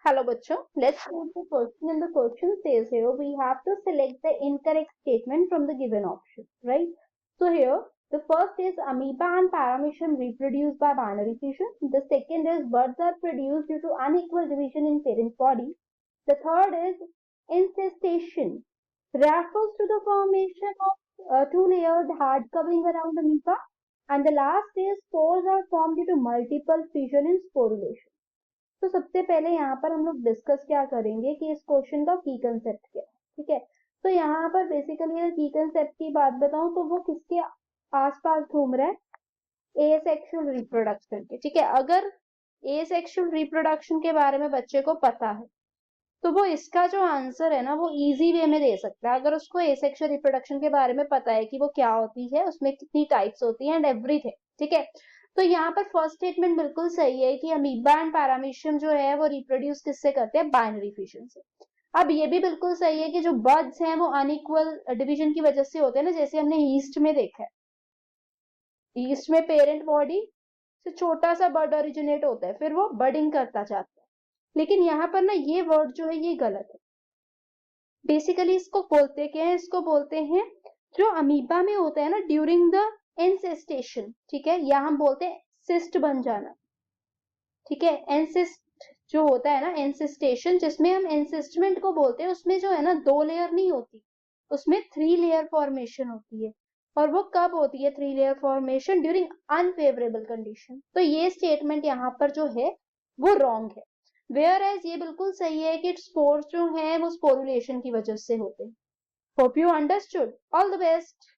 Hello बच्चों, let's read the question. And the question says here we have to select the incorrect statement from the given option, right? So here the first is amoeba and paramecium reproduce by binary fission. The second is birds are produced due to unequal division in parent body. The third is incestation refers to the formation of two-layered hard covering around amoeba. And the last is spores are formed due to multiple fission in sporulation. तो सबसे पहले यहाँ पर हम लोग discuss क्या करेंगे कि इस क्वेश्चन का की कंसेप्ट क्या है, ठीक है। तो यहाँ पर बेसिकली अगर की कंसेप्ट की बात बताऊं तो वो किसके आसपास घूम रहा है, एसेक्सुअल रिप्रोडक्शन के, ठीक है। अगर एसेक्सुअल रिप्रोडक्शन के बारे में बच्चे को पता है तो वो इसका जो आंसर है ना वो इजी वे में दे सकता है। अगर उसको एसेक्सुअल रिप्रोडक्शन के बारे में पता है कि वो क्या होती है, उसमें कितनी टाइप्स होती है एंड एवरीथिंग, ठीक है। तो यहाँ पर फर्स्ट स्टेटमेंट बिल्कुल सही है कि अमीबा एंड पैरामीशियम जो है वो रिप्रोड्यूस किससे करते हैं, बाइनरी फिशन से। अब ये भी बिल्कुल सही है कि जो बर्ड्स हैं वो अनइक्वल डिवीजन की वजह से होते हैं ना, जैसे हमने ईस्ट में देखा है, ईस्ट में पेरेंट बॉडी से छोटा सा बर्ड ओरिजिनेट होता है, फिर वो बर्डिंग करता जाता है। लेकिन यहाँ पर ना ये वर्ड जो है ये गलत है। बेसिकली इसको बोलते क्या है, इसको बोलते हैं जो अमीबा में होता है ना ड्यूरिंग द एनसेस्टेशन, ठीक है, या हम बोलते हैं सिस्ट बन जाना, ठीक है। एनसिस्ट जो होता है ना, एनसिस्टेशन जिसमें हम एनसिस्टमेंट को बोलते हैं, उसमें जो है ना 2 लेयर नहीं होती, उसमें 3 लेयर फॉर्मेशन होती है। और वो कब होती है 3 layer formation, during unfavourable condition. तो ये स्टेटमेंट यहाँ पर जो है वो रॉन्ग है। वेयर एज ये बिल्कुल सही है कि स्पोर्स जो है वो स्पोरुलेशन की वजह से होते हैं। Hope you understood. All the best.